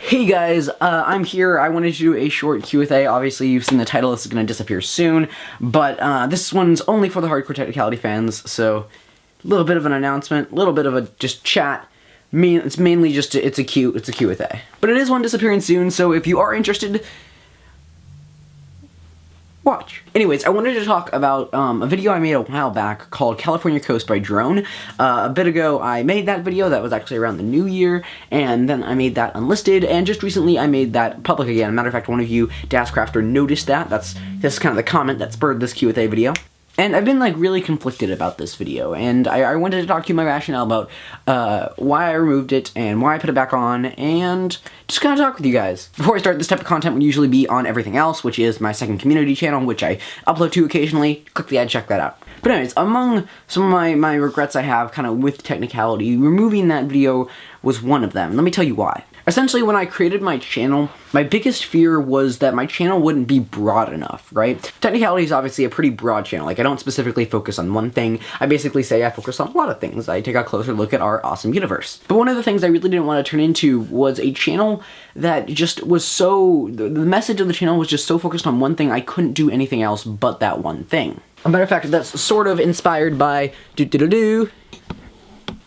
Hey guys, I'm here. I wanted to do a short Q&A. Obviously, you've seen the title. This is going to disappear soon, but this one's only for the hardcore Technicality fans, so a little bit of an announcement, a little bit of a just chat. It's mainly just it's a Q&A. But it is one disappearing soon, so if you are interested, watch. Anyways, I wanted to talk about a video I made a while back called California Coast by Drone. A bit ago, I made that video. That was actually around the new year, and then I made that unlisted, and just recently I made that public again. Matter of fact, one of you, Dascrafter, noticed that. This is kind of the comment that spurred this Q&A video. And I've been, like, really conflicted about this video, and I wanted to talk to you my rationale about why I removed it and why I put it back on, and just kind of talk with you guys. Before I start, this type of content would usually be on everything else, which is my second community channel, which I upload to occasionally. Click the ad, check that out. But anyways, among some of my regrets I have kind of with Technicality, removing that video was one of them. Let me tell you why. Essentially, when I created my channel, my biggest fear was that my channel wouldn't be broad enough, right? Technicality is obviously a pretty broad channel. Like, I don't specifically focus on one thing. I basically say I focus on a lot of things. I take a closer look at our awesome universe. But one of the things I really didn't want to turn into was a channel that just was so... The message of the channel was just so focused on one thing, I couldn't do anything else but that one thing. As a matter of fact, that's sort of inspired by...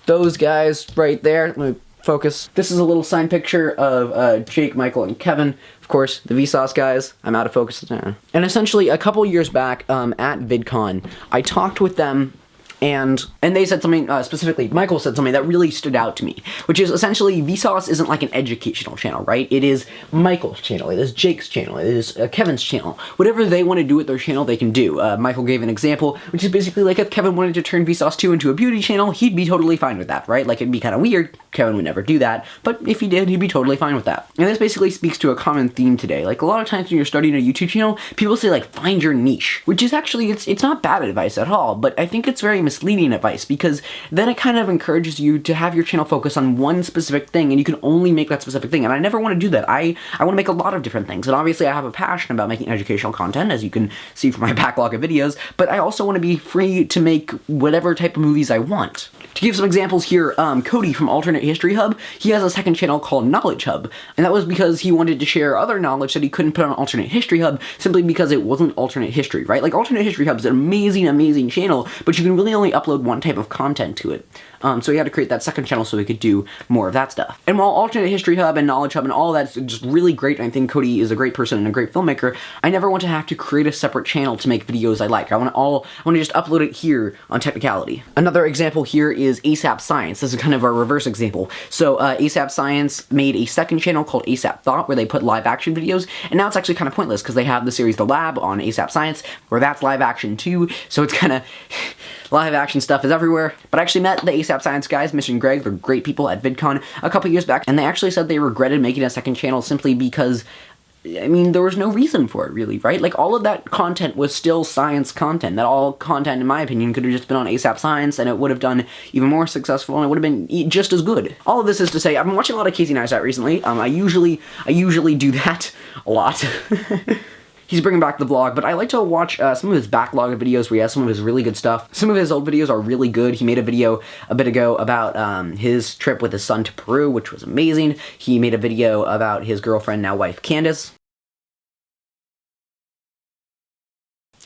those guys right there. Let me focus. This is a little signed picture of Jake, Michael, and Kevin. Of course, the Vsauce guys. I'm out of focus. And essentially, a couple years back at VidCon, I talked with them, and they said something, specifically, Michael said something that really stood out to me, which is essentially Vsauce isn't like an educational channel, right? It is Michael's channel, it is Jake's channel, it is Kevin's channel. Whatever they want to do with their channel, they can do. Michael gave an example, which is basically like if Kevin wanted to turn Vsauce 2 into a beauty channel, he'd be totally fine with that, right? Like, it'd be kind of weird. Kevin would never do that, but if he did, he'd be totally fine with that. And this basically speaks to a common theme today. Like, a lot of times when you're starting a YouTube channel, people say, like, find your niche, which is actually, it's not bad advice at all, but I think it's very misleading advice, because then it kind of encourages you to have your channel focus on one specific thing, and you can only make that specific thing, and I never want to do that. I want to make a lot of different things, and obviously I have a passion about making educational content, as you can see from my backlog of videos, but I also want to be free to make whatever type of movies I want. To give some examples here, Cody from Alternate History Hub, he has a second channel called Knowledge Hub, and that was because he wanted to share other knowledge that he couldn't put on Alternate History Hub simply because it wasn't alternate history, right? Like, Alternate History Hub is an amazing, amazing channel, but you can really only upload one type of content to it. So he had to create that second channel so he could do more of that stuff. And while Alternate History Hub and Knowledge Hub and all that's just really great, and I think Cody is a great person and a great filmmaker, I never want to have to create a separate channel to make videos I like. I want to just upload it here on Technicality. Another example here is ASAP Science. This is kind of a reverse example. So ASAP Science made a second channel called ASAP Thought where they put live action videos, and now it's actually kind of pointless because they have the series The Lab on ASAP Science where that's live action too, so it's kind of... live action stuff is everywhere. But I actually met the ASAP Science guys, Mitch and Greg, they're great people at VidCon a couple years back, and they actually said they regretted making a second channel simply because, I mean, there was no reason for it, really, right? Like, all of that content was still science content. That all content, in my opinion, could have just been on ASAP Science, and it would have done even more successful, and it would have been just as good. All of this is to say, I've been watching a lot of Casey Neistat recently. I usually do that a lot. He's bringing back the vlog, but I like to watch some of his backlog of videos where he has some of his really good stuff. Some of his old videos are really good. He made a video a bit ago about his trip with his son to Peru, which was amazing. He made a video about his girlfriend, now wife, Candace.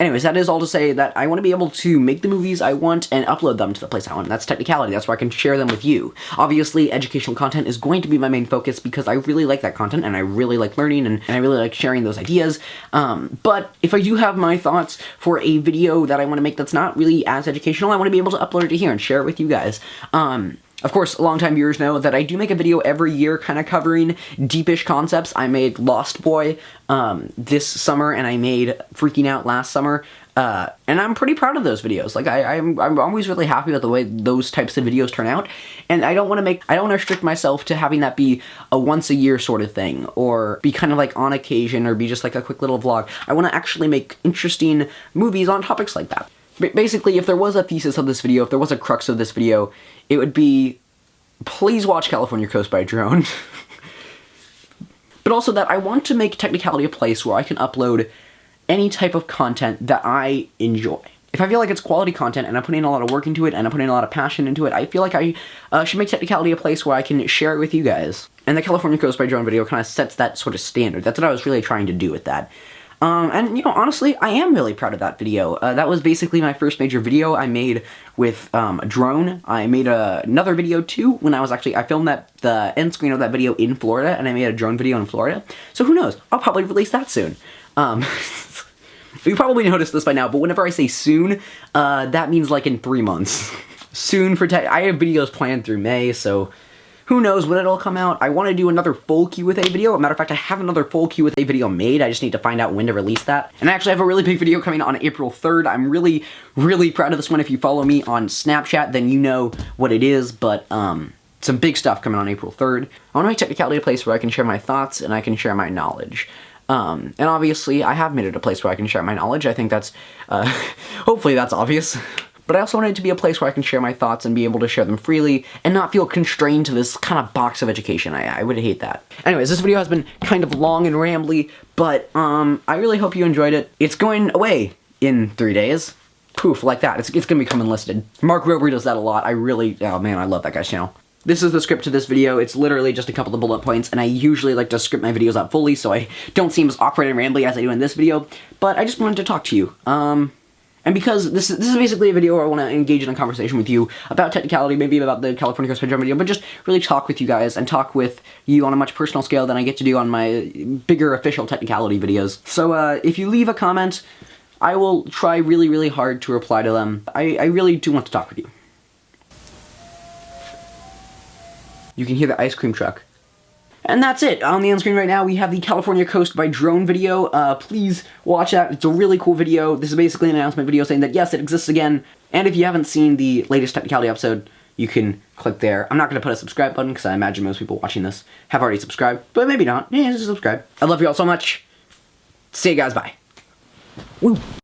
Anyways, that is all to say that I want to be able to make the movies I want and upload them to the place I want. That's Technicality. That's where I can share them with you. Obviously, educational content is going to be my main focus because I really like that content and I really like learning and I really like sharing those ideas. But if I do have my thoughts for a video that I want to make that's not really as educational, I want to be able to upload it here and share it with you guys. Of course, longtime viewers know that I do make a video every year kind of covering deepish concepts. I made Lost Boy this summer, and I made Freaking Out last summer, and I'm pretty proud of those videos. Like, I'm always really happy with the way those types of videos turn out, and I don't want to restrict myself to having that be a once-a-year sort of thing, or be kind of like on occasion, or be just like a quick little vlog. I want to actually make interesting movies on topics like that. Basically, if there was a thesis of this video, if there was a crux of this video, it would be, please watch California Coast by Drone. But also that I want to make Technicality a place where I can upload any type of content that I enjoy. If I feel like it's quality content and I'm putting a lot of work into it and I'm putting a lot of passion into it, I feel like I should make Technicality a place where I can share it with you guys. And the California Coast by Drone video kind of sets that sort of standard. That's what I was really trying to do with that. And, you know, honestly, I am really proud of that video. That was basically my first major video I made with a drone. I made another video, too, when I filmed the end screen of that video in Florida, and I made a drone video in Florida. So who knows? I'll probably release that soon. You probably noticed this by now, but whenever I say soon, that means like in 3 months. Soon for I have videos planned through May, so who knows when it'll come out. I want to do another full Q&A video. As a matter of fact, I have another full Q&A video made. I just need to find out when to release that. And I actually have a really big video coming on April 3rd. I'm really, really proud of this one. If you follow me on Snapchat, then you know what it is, but some big stuff coming on April 3rd. I want to make Technicality a place where I can share my thoughts and I can share my knowledge. And obviously, I have made it a place where I can share my knowledge. I think that's, hopefully that's obvious. But I also wanted it to be a place where I can share my thoughts and be able to share them freely and not feel constrained to this kind of box of education. I would hate that. Anyways, this video has been kind of long and rambly, but I really hope you enjoyed it. It's going away in 3 days. Poof, like that. It's going to become enlisted. Mark Rober does that a lot. Oh man, I love that guy's channel. This is the script to this video. It's literally just a couple of bullet points, and I usually like to script my videos out fully so I don't seem as awkward and rambly as I do in this video, but I just wanted to talk to you. And because this is basically a video where I want to engage in a conversation with you about Technicality, maybe about the California Coast by Drone video, but just really talk with you guys and talk with you on a much personal scale than I get to do on my bigger official Technicality videos. So if you leave a comment, I will try really, really hard to reply to them. I really do want to talk with you. You can hear the ice cream truck. And that's it. On the end screen right now, we have the California Coast by Drone video. Please watch that. It's a really cool video. This is basically an announcement video saying that, yes, it exists again. And if you haven't seen the latest Technicality episode, you can click there. I'm not going to put a subscribe button because I imagine most people watching this have already subscribed. But maybe not. Yeah, just subscribe. I love you all so much. See you guys. Bye. Woo.